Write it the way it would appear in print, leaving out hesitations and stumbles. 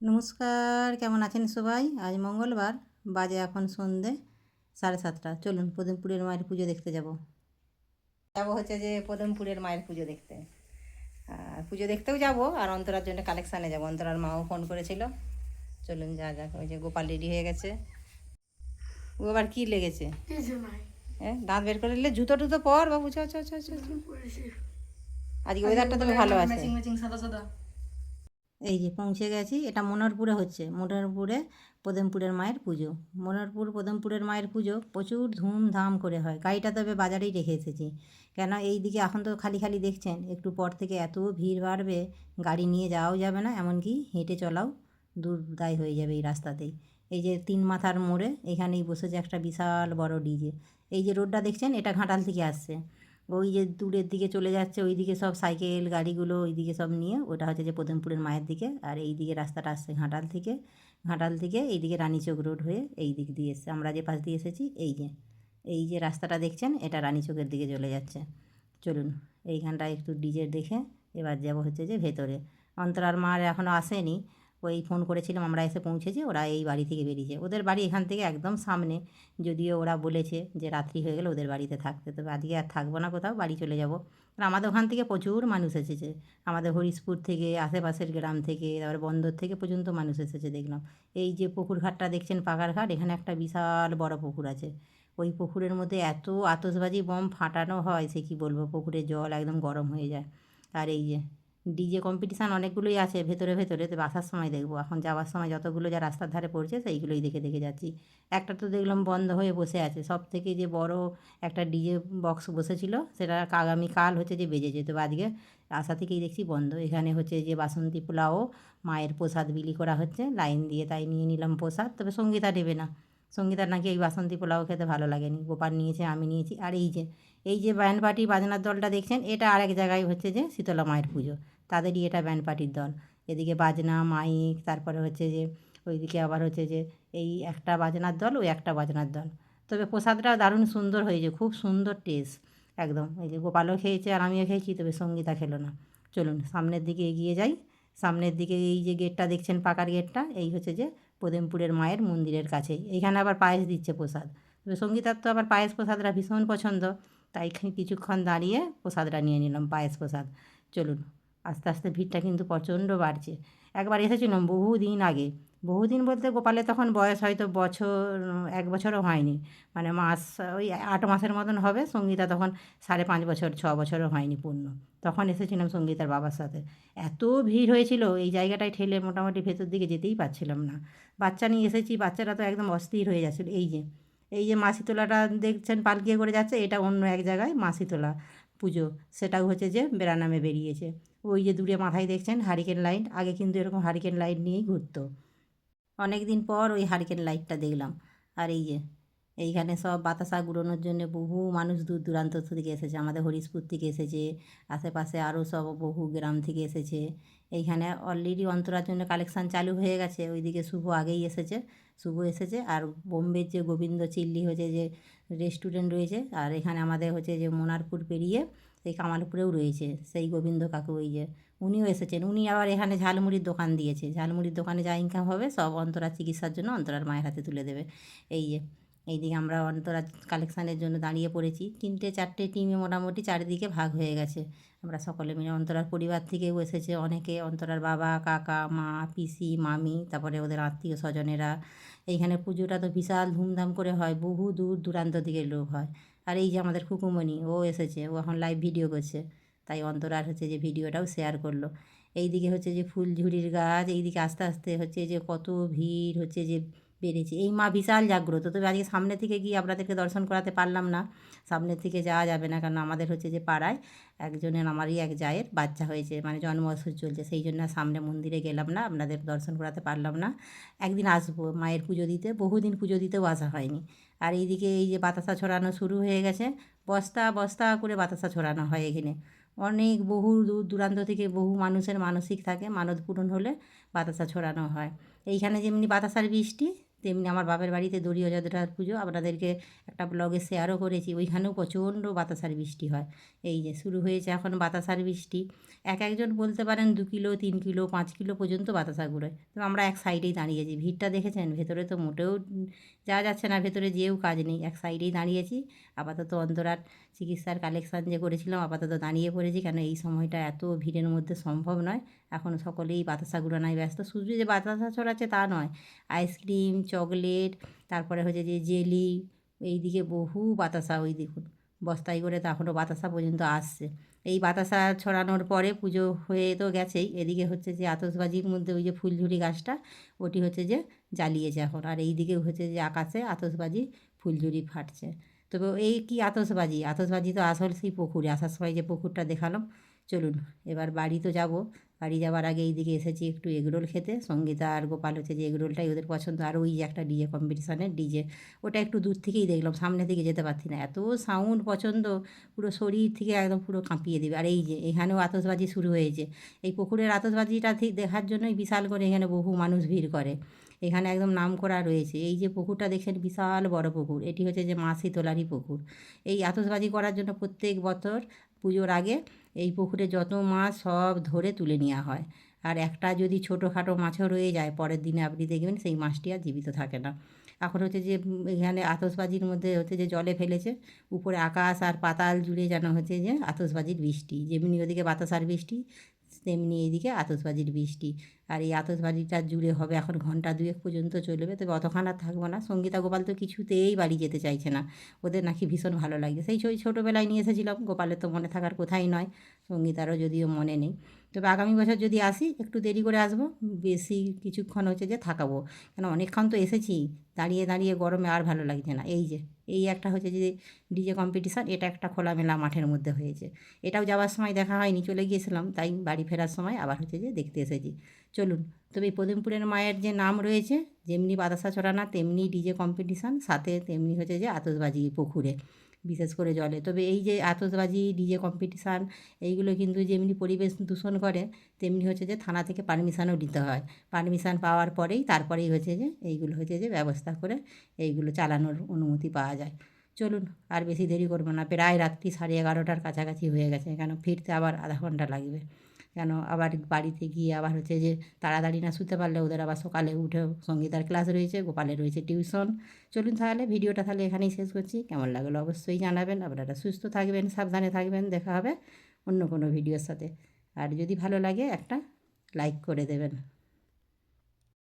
নমস্কার, কেমন আছেন সবাই? আজ মঙ্গলবার, বাজে এখন সন্ধে 7:30। চলুন পদমপুরের মায়ের পুজো দেখতে যাব। হচ্ছে যে পদমপুরের মায়ের পুজো দেখতে। আর পুজো দেখতেও যাব, আর অন্তরার জন্য কালেকশানে যাব। অন্তরার মাও ফোন করেছিল। চলুন যা যাক। ওই যে গোপাল রেডি হয়ে গেছে। ও আবার কী লেগেছে? হ্যাঁ, দাঁত বের করে নিলে জুতো টুতো পর বাবু। চ চ চ চ চ। আজকে ওয়েদারটা তবে ভালো আছে। সাদা সাদা। এই যে পৌঁছে গেছি। এটা মনোহরপুরে হচ্ছে। মনোহরপুরে পদমপুরের মায়ের পুজো। পদমপুরের মায়ের পুজো প্রচুর ধুমধাম করে হয়। গাড়িটা তবে বাজারেই রেখে এসেছি, কেন এই দিকে এখন তো খালি খালি দেখছেন। একটু পর থেকে এত ভিড় বাড়বে, গাড়ি নিয়ে যাওয়াও যাবে না, এমনকি হেঁটে চলাও দায় হয়ে যাবে এই রাস্তাতেই। এই যে 3 মাথার মোড়ে এখানেই বসেছে একটা বিশাল বড় ডিজে। এই যে রোডটা দেখছেন, এটা ঘাটাল থেকে আসছে। ওই যে দূরের দিকে চলে যাচ্ছে, ওই দিকে সব সাইকেল গাড়িগুলো ওই দিকে সব নিয়ে, ওটা হচ্ছে যে পদমপুরের মায়ের দিকে। আর এই দিকে রাস্তাটা আসছে ঘাটাল থেকে এই দিকে রানীচক রোড হয়ে এই দিক দিয়ে এসছে। আমরা যে পাশ দিয়ে এসেছি, এই যে রাস্তাটা দেখছেন, এটা রানীচকের দিকে চলে যাচ্ছে। চলুন এইখানটা একটু ডিজে দেখে এবার যাব হচ্ছে যে ভেতরে। অন্তরার মার এখনও আসেনি। ওই ফোন করেছিলাম, আমরা এসে পৌঁছেছি। ওরা এই বাড়ি থেকে বেরিয়েছে। ওদের বাড়ি এখান থেকে একদম সামনে, যদিও ওরা বলেছে যে রাত্রি হয়ে গেলে ওদের বাড়িতে থাকতে। তবে আজকে আর থাকবো না, কোথাও বাড়ি চলে যাব। আর আমাদের ওখান থেকে প্রচুর মানুষ এসেছে। আমাদের হরিশপুর থেকে, আশেপাশের গ্রাম থেকে, তারপরে বন্দর থেকে পর্যন্ত মানুষ এসেছে দেখলাম। এই যে পুকুর ঘাটটা দেখছেন, পাকার ঘাট, এখানে একটা বিশাল বড় পুকুর আছে। ওই পুকুরের মধ্যে এত আতশবাজি বম ফাটানো হয়, সে কী বলবো। পুকুরের জল একদম গরম হয়ে যায়। আর এই যে ডিজে কম্পিটিশান অনেকগুলোই আছে ভেতরে ভেতরে, তো আসার সময় দেখবো। এখন যাওয়ার সময় যতগুলো যা রাস্তার ধারে পড়ছে সেইগুলোই দেখে দেখে যাচ্ছি। একটা তো দেখলাম বন্ধ হয়ে বসে আছে। সব থেকে যে বড় একটা ডিজে বক্স বসেছিল, সেটা আগামীকাল হচ্ছে যে বেজেছে, তো আজকে আসা থেকেই দেখছি বন্ধ। এখানে হচ্ছে যে বাসন্তী পোলাও মায়ের প্রসাদ বিলি করা হচ্ছে লাইন দিয়ে, তাই নিয়ে নিলাম প্রসাদ। তবে সঙ্গীতা নেবে না। সঙ্গীতার নাকি এই বাসন্তী পোলাও খেতে ভালো লাগেনি। গোপাল নিয়েছে, আমি নিয়েছি। আর এই যে ব্যান্ড পার্টি বাজনার দলটা দেখছেন, এটা আরেক জায়গায় হচ্ছে যে শীতলা মায়ের পুজো, তাদেরই এটা ব্যান্ড পার্টির দল। এদিকে বাজনা মাইক, তারপরে হচ্ছে যে ওইদিকে আবার হচ্ছে যে এই একটা বাজনার দল, ওই একটা বাজনার দল। তবে প্রসাদটা দারুণ সুন্দর হয়েছে, খুব সুন্দর টেস্ট একদম। এই যে গোপালও খেয়েছে আর আমিও খেয়েছি, তবে সঙ্গীতা খেলো না। চলুন সামনের দিকে এগিয়ে যাই। সামনের দিকে এই যে গেটটা দেখছেন, পাকার গেটটা, এই হচ্ছে যে পদমপুরের মায়ের মন্দিরের কাছেই। এইখানে আবার পায়েস দিচ্ছে প্রসাদ। তবে সঙ্গীতার তো আবার পায়েস প্রসাদটা ভীষণ পছন্দ, তাই কিছুক্ষণ দাঁড়িয়ে প্রসাদটা নিয়ে নিলাম, পায়েস প্রসাদ। চলুন, আস্তে আস্তে ভিড়টা কিন্তু প্রচণ্ড বাড়ছে। একবার এসেছিলাম বহুদিন আগে। বহুদিন বলতে গোপালের তখন বয়স হয়তো 1 বছরও হয়নি। মানে মাস, ওই 8 মাসের মতন হবে। সঙ্গীতা তখন 5.5 বছর, 6 বছরও হয়নি পূর্ণ। তখন এসেছিলাম সঙ্গীতার বাবার সাথে। এত ভিড় হয়েছিল, এই জায়গাটায় ঠেলে মোটামুটি ভেতর দিকে যেতেই পারছিলাম না। বাচ্চা নিয়ে এসেছি, বাচ্চারা তো একদম অস্থির হয়ে যাচ্ছিল। এই যে মাসিতলাটা দেখছেন পালকিয়ে করে যাচ্ছে, এটা অন্য এক জায়গায় মাসিতলা পুজো। সেটাও হচ্ছে যে বেড়ানামে বেরিয়েছে। ওই যে দূরে মাথায় দেখছেন হারিকেন লাইট, আগে কিন্তু এরকম হারিকেন লাইট নিয়েই ঘুরতো। অনেক দিন পর ওই হারিকেন লাইটটা দেখলাম। আর এই যে এইখানে সব বাতাসা গুড়োনোর জন্য বহু মানুষ দূর দূরান্ত থেকে এসেছে। আমাদের হরিশপুর থেকে এসেছে, আশেপাশে আরও সব বহু গ্রাম থেকে এসেছে। এইখানে অলরেডি অন্তরার জন্য কালেকশান চালু হয়ে গেছে। ওইদিকে শুভ এসেছে। আর বোম্বের যে গোবিন্দ চিল্লি হচ্ছে যে রেস্টুরেন্ট রয়েছে, আর এখানে আমাদের হচ্ছে যে মোনারপুর পেরিয়ে সেই কামালপুরেও রয়েছে সেই গোবিন্দ কাকু। ওই যে উনিও এসেছেন। উনি আবার এখানে ঝালমুড়ির দোকান দিয়েছে। ঝালমুড়ির দোকানে যা ইনকাম হবে সব অন্তরার চিকিৎসার জন্য অন্তরার মায়ের হাতে তুলে দেবে। এই যে এইদিকে আমরা অন্তরা কালেকশানের জন্য দাঁড়িয়ে পড়েছি। 3-4টে টিমে মোটামুটি চারিদিকে ভাগ হয়ে গেছে। আমরা সকলে মিলে, অন্তরার পরিবার থেকেও এসেছে অনেকে, অন্তরার বাবা, কাকা, মা, পিসি, মামি, তারপরে ওদের আত্মীয় স্বজনেরা। এইখানে পুজোটা তো বিশাল ধুমধাম করে হয়, বহু দূর দূরান্ত থেকে লোক হয়। আর এই যে আমাদের খুকুমণি, ও এসেছে, ও এখন লাইভ ভিডিও করছে, তাই অন্তরার হচ্ছে যে ভিডিওটাও শেয়ার করলো। এইদিকে হচ্ছে যে ফুলঝুরির গাছ, এইদিকে আস্তে আস্তে হচ্ছে যে কত ভিড় হচ্ছে যে বেড়েছে। এই মা বিশাল জাগ্রত। তবে আজকে সামনে থেকে গিয়ে আপনাদেরকে দর্শন করাতে পারলাম না। সামনের থেকে যাওয়া যাবে না, কারণ আমাদের হচ্ছে যে পাড়ায় একজনের, আমারই এক জায়ের বাচ্চা হয়েছে, মানে জন্মোৎসব চলছে, সেই জন্য সামনে মন্দিরে গেলাম না, আপনাদের দর্শন করাতে পারলাম না। একদিন আসবো মায়ের পুজো দিতে, বহুদিন পুজো দিতেও আসা হয়নি। আর এইদিকে এই যে বাতাসা ছড়ানো শুরু হয়ে গেছে। বস্তা বস্তা করে বাতাসা ছড়ানো হয় এখানে। অনেক বহু দূর দূরান্ত থেকে বহু মানুষের মানসিক থাকে, মানত পূরণ হলে বাতাসা ছড়ানো হয়। এইখানে যেমনি বাতাসার বৃষ্টি, তেমনি আমার বাপের বাড়িতে দড়ি অযোধ্যার পুজো আপনাদেরকে একটা ব্লগে শেয়ারও করেছি, ওইখানেও প্রচণ্ড বাতাসার বৃষ্টি হয়। এই যে শুরু হয়েছে এখন বাতাসার বৃষ্টি। একজন বলতে পারেন 2 কিলো 3 কিলো 5 কিলো পর্যন্ত বাতাসা ঘুরোয়। তো আমরা এক সাইডেই দাঁড়িয়েছি, ভিড়টা দেখেছেন? ভেতরে তো মোটেও যাওয়া যাচ্ছে না, ভেতরে যেয়েও কাজ নেই, এক সাইডেই দাঁড়িয়েছি। আপাতত অন্তরার চিকিৎসার কালেকশান যে করেছিলাম আপাতত দাঁড়িয়ে পড়েছি, কেন এই সময়টা এত ভিড়ের মধ্যে সম্ভব নয়। এখন সকলেই বাতাসা ঘুরানোয় ব্যস্ত। শুধু যে বাতাসা ছড়াচ্ছে তা নয়, আইসক্রিম, চকলেট, তারপরে হচ্ছে যে জেলি, এইদিকে বহু বাতাসা, ওই দেখুন বস্তায় করে তো এখনও বাতাসা পর্যন্ত আসছে। এই বাতাসা ছড়ানোর পরে পুজো হয়ে তো গেছেই, এদিকে হচ্ছে যে আতশবাজির মধ্যে ওই যে ফুলঝুরি গাছটা ওটি হচ্ছে যে জ্বালিয়েছে এখন, আর এই দিকে হচ্ছে যে আকাশে আতশবাজি ফুলঝুরি ফাটছে। তবে এই কি আতশবাজি, আতশবাজি তো আসল সেই পুকুরে, আসার সময় যে পুকুরটা দেখালাম। চলুন এবার বাড়ি তো যাব, বাড়ি যাওয়ার আগে এইদিকে এসেছি একটু এগরোল খেতে। সঙ্গীতা আর গোপাল হচ্ছে যে এগরোলটাই ওদের পছন্দ, আর ওই যে একটা ডিজে কম্পিটিশানের ডিজে, ওটা একটু দূর থেকেই দেখলাম, সামনে থেকে যেতে পারছি না, এত সাউন্ড পছন্দ, পুরো শরীর থেকে একদম পুরো কাঁপিয়ে দেবে। আর এই যে এখানেও আতশবাজি শুরু হয়েছে, এই পুকুরের আতশবাজিটা ঠিক দেখার জন্যই বিশাল করে এখানে বহু মানুষ ভিড় করে। এখানে একদম নাম করা রয়েছে। এই যে পুকুরটা দেখছেন বিশাল বড় পুকুর, এটি হচ্ছে যে মা শীতলারই পুকুর। এই আতশবাজি করার জন্য প্রত্যেক বছর পুজোর আগে এই পুকুরে যত মাছ সব ধরে তুলে নেওয়া হয়। আর একটা যদি ছোটোখাটো মাছও রয়ে যায়, পরের দিনে আপনি দেখবেন সেই মাছটি আর জীবিত থাকে না। এখন হচ্ছে যে এখানে আতশবাজির মধ্যে হচ্ছে যে জলে ফেলেছে, উপরে আকাশ আর পাতাল জুড়ে যেন হচ্ছে যে আতশবাজির বৃষ্টি, যেমনি ওদিকে বাতাসার বৃষ্টি তেমনি এইদিকে আতশবাজির বৃষ্টি। আর এই আতশবাজিটা জুড়ে হবে এখন ঘন্টা 2 পর্যন্ত চলবে, তবে অতক্ষণ আর থাকবো না। সঙ্গীতা গোপাল তো কিছুতেই বাড়ি যেতে চাইছে না, ওদের নাকি ভীষণ ভালো লাগছে। সেই ছোটোবেলায় নিয়ে এসেছিলাম, গোপালের তো মনে থাকার কোথাই নয়, সঙ্গীতারও যদিও মনে নেই। তবে আগামী বছর যদি আসি একটু দেরি করে আসবো, বেশি কিছুক্ষণ হচ্ছে যে থাকাবো, কেন অনেকক্ষণ তো এসেছি, দাঁড়িয়ে দাঁড়িয়ে গরমে আর ভালো লাগছে না। এই যে এই একটা হচ্ছে যে ডিজে কম্পিটিশান, এটা একটা খোলামেলা মাঠের মধ্যে হয়েছে, এটাও যাওয়ার সময় দেখা হয়নি, চলে গিয়েছিলাম, তাই বাড়ি ফেরার সময় আবার হচ্ছে যে দেখতে এসেছি। চলুন, তবে এই পদমপুরের মায়ের যে নাম রয়েছে, যেমনি বাতাসা ছড়ানা তেমনি ডিজে কম্পিটিশান, সাথে তেমনি হচ্ছে যে আতশবাজি পুকুরে, বিশেষ করে জলে। তবে এই যে আতশবাজি ডিজে কম্পিটিশান এইগুলো কিন্তু যেমনি পরিবেশ দূষণ করে, তেমনি হচ্ছে যে থানা থেকে পারমিশানও নিতে হয়। পারমিশান পাওয়ার পরেই তারপরেই হচ্ছে যে এইগুলো হচ্ছে যে ব্যবস্থা করে এইগুলো চালানোর অনুমতি পাওয়া যায়। চলুন আর বেশি দেরি করবো না, প্রায় রাত্রি 11:30টার কাছাকাছি হয়ে গেছে, কেন ফিরতে আবার আধা ঘন্টা লাগবে। কেন আবার বাড়িতে গিয়ে আবার হচ্ছে যে তাড়াতাড়ি না শুতে পারলে ওদের আবার সকালে উঠেও সঙ্গীতার ক্লাস রয়েছে, গোপালের রয়েছে টিউশন। চলুন তাহলে ভিডিওটা তাহলে এখানেই শেষ করছি, কেমন লাগলো অবশ্যই জানাবেন। আপনারা সুস্থ থাকবেন, সাবধানে থাকবেন, দেখা হবে অন্য কোনো ভিডিওর সাথে। আর যদি ভালো লাগে একটা লাইক করে দেবেন।